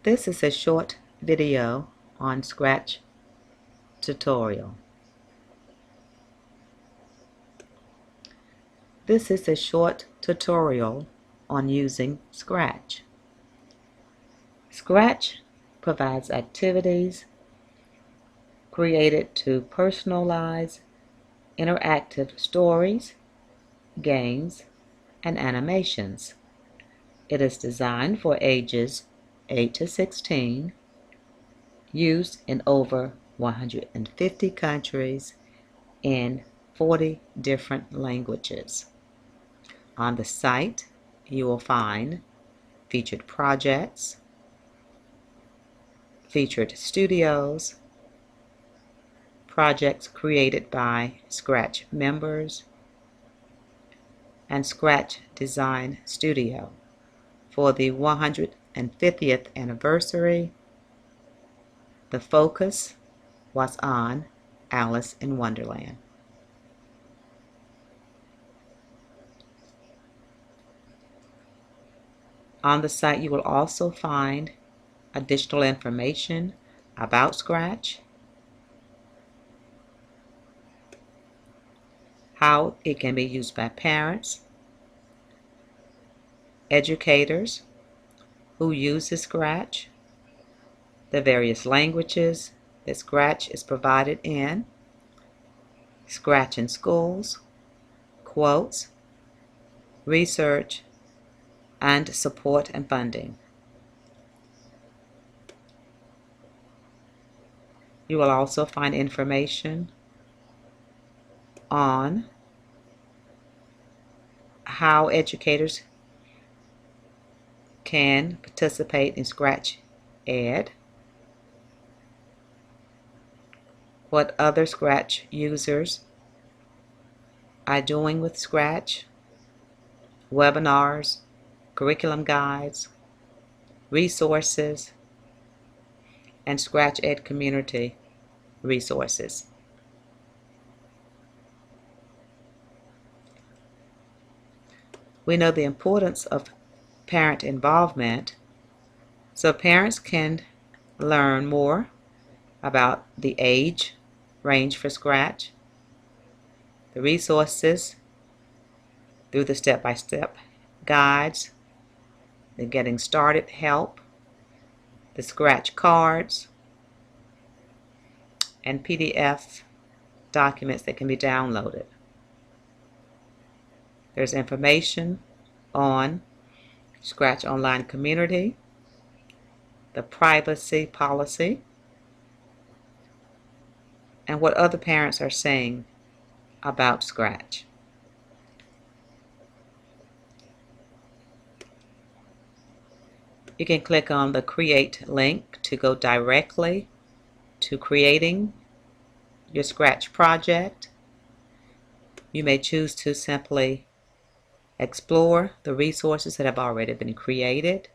This is a short video on Scratch tutorial. This is a short tutorial on using Scratch. Scratch provides activities created to personalize interactive stories, games, and animations. It is designed for ages 8 to 16, used in over 150 countries in 40 different languages. On the site, you will find featured projects, featured studios, projects created by Scratch members, and Scratch Design Studio. For the 150th anniversary, the focus was on Alice in Wonderland. On the site, you will also find additional information about Scratch, how it can be used by parents, educators who use Scratch, the various languages that Scratch is provided in, Scratch in schools, quotes, research, and support and funding. You will also find information on how educators can participate in Scratch Ed, what other Scratch users are doing with Scratch, webinars, curriculum guides, resources, and Scratch Ed community resources. We know the importance of parent involvement, so parents can learn more about the age range for Scratch, the resources through the step-by-step guides, the getting started help, the Scratch cards, and PDF documents that can be downloaded. There's information on Scratch Online Community, the privacy policy, and what other parents are saying about Scratch. You can click on the Create link to go directly to creating your Scratch project. You may choose to simply explore the resources that have already been created.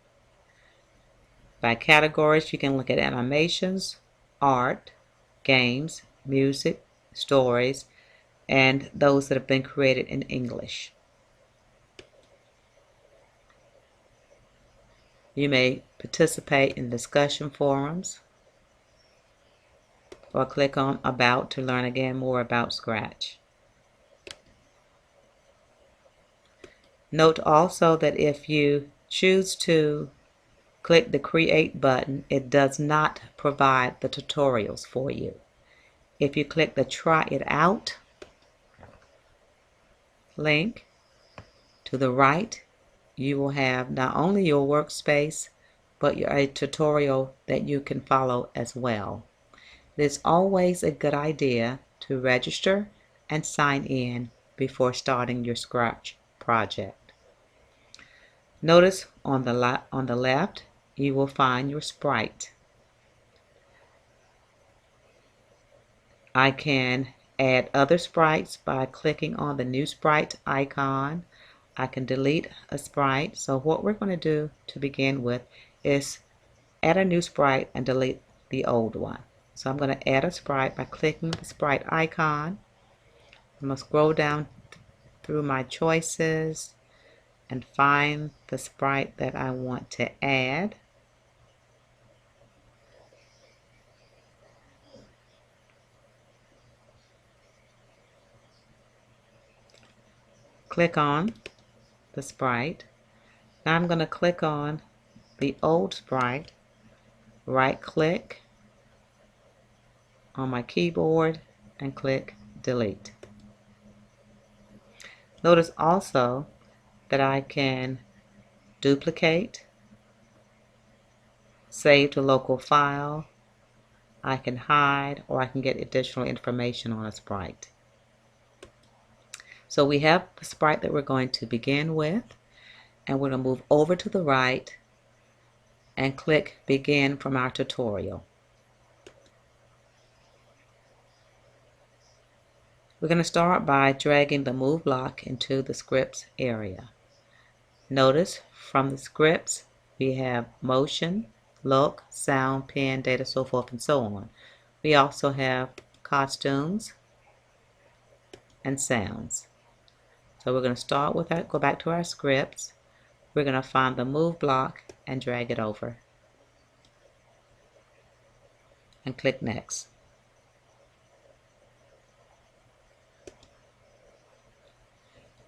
By categories, you can look at animations, art, games, music, stories, and those that have been created in English. You may participate in discussion forums or click on About to learn again more about Scratch. Note also that if you choose to click the Create button, it does not provide the tutorials for you. If you click the Try It Out link to the right, you will have not only your workspace, but a tutorial that you can follow as well. It's always a good idea to register and sign in before starting your Scratch project. Notice on the left, you will find your sprite. I can add other sprites by clicking on the new sprite icon. I can delete a sprite. So what we're going to do to begin with is add a new sprite and delete the old one. So I'm going to add a sprite by clicking the sprite icon. I'm going to scroll down through my choices and find the sprite that I want to add. click on the sprite. Now I'm going to click on the old sprite, right click on my keyboard and click delete. Notice also that I can duplicate, save to local file, I can hide, or I can get additional information on a sprite. So we have the sprite that we're going to begin with, and we're going to move over to the right and click begin from our tutorial. We're going to start by dragging the move block into the scripts area. Notice from the scripts we have motion, look, sound, pen, data, so forth and so on. We also have costumes and sounds. So we're going to start with that, go back to our scripts. We're going to find the move block and drag it over and click next.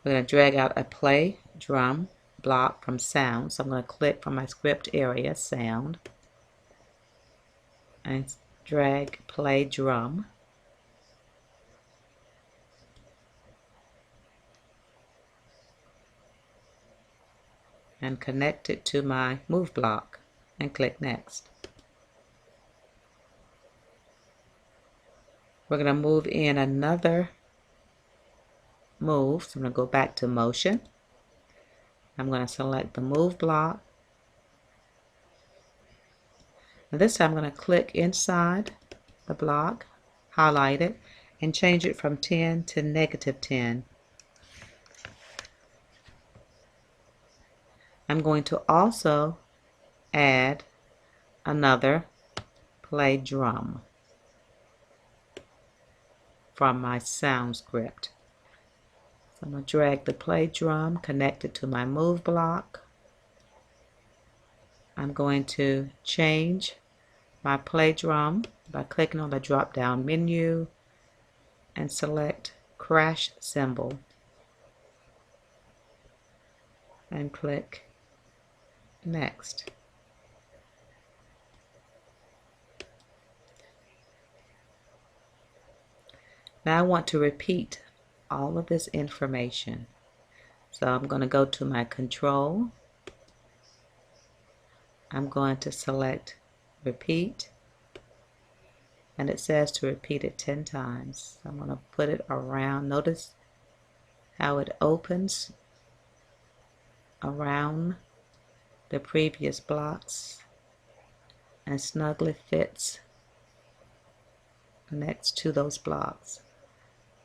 We're going to drag out a play drum block from sound. So I'm going to click from my script area, sound, and drag play drum. And connect it to my move block and click next. We're going to move in another move. So I'm going to go back to motion. I'm going to select the move block. And this time I'm going to click inside the block, highlight it, and change it from 10 to -10. I'm going to also add another play drum from my sound script. So I'm going to drag the play drum, connect it to my move block. I'm going to change my play drum by clicking on the drop down menu and select crash symbol and click next. Now I want to repeat all of this information. So I'm going to go to my control. I'm going to select repeat, and it says to repeat it 10 times. So I'm going to put it around. Notice how it opens around the previous blocks and snugly fits next to those blocks.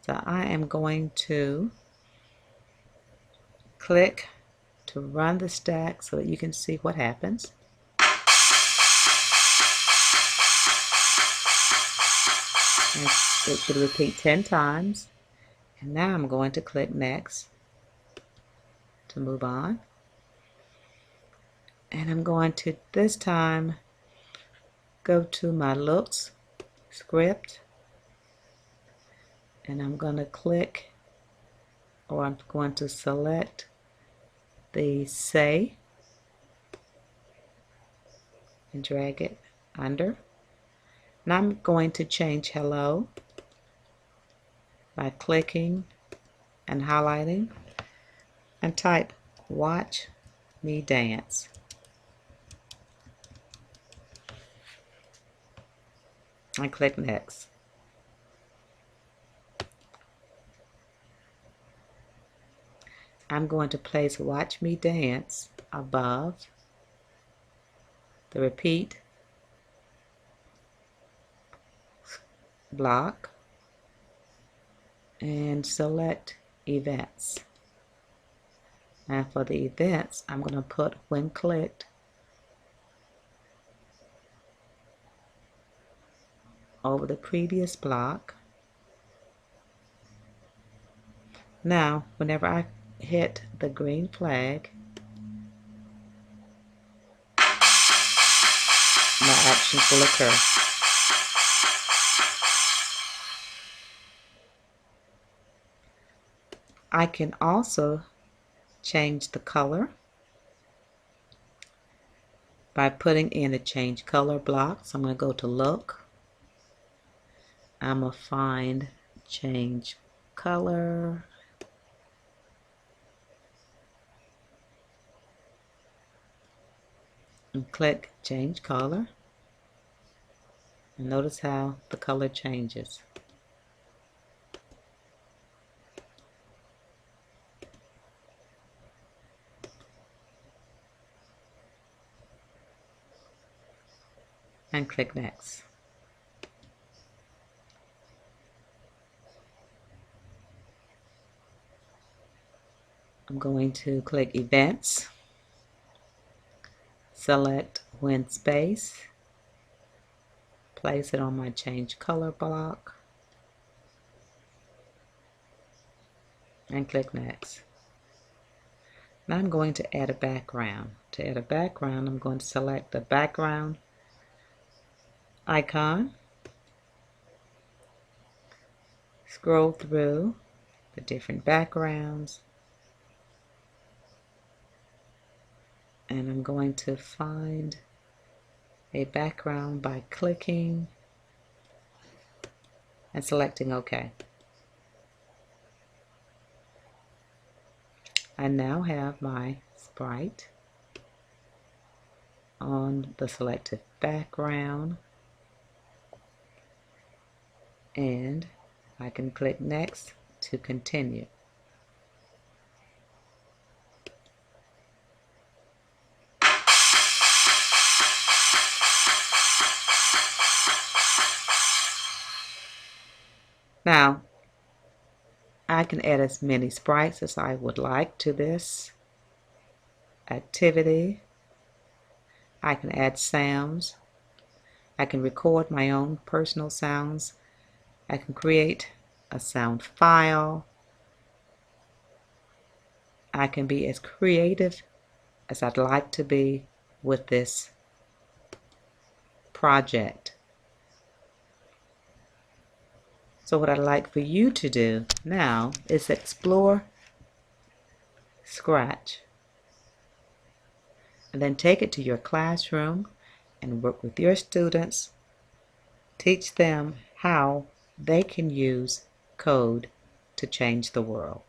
So I am going to click to run the stack so that you can see what happens. And it should repeat 10 times. And now I'm going to click next to move on. And I'm going to this time go to my looks script, and I'm going to click, or I'm going to select the say and drag it under. Now I'm going to change hello by clicking and highlighting and type watch me dance. And click next. I'm going to place watch me dance above the repeat block and select events. And for the events, I'm going to put when clicked over the previous block. Now, whenever I hit the green flag, my actions will occur. I can also change the color by putting in a change color block. So I'm going to go to look. I'm going to find change color. And click change color. And notice how the color changes. And click next. I'm going to click events, select win space, place it on my change color block, and click next. Now I'm going to add a background. To add a background, I'm going to select the background icon, scroll through the different backgrounds, and I'm going to find a background by clicking and selecting OK. I now have my sprite on the selected background, and I can click next to continue. Now I can add as many sprites as I would like to this activity. I can add sounds. I can record my own personal sounds. I can create a sound file. I can be as creative as I'd like to be with this project. So what I'd like for you to do now is explore Scratch, and then take it to your classroom and work with your students. Teach them how they can use code to change the world.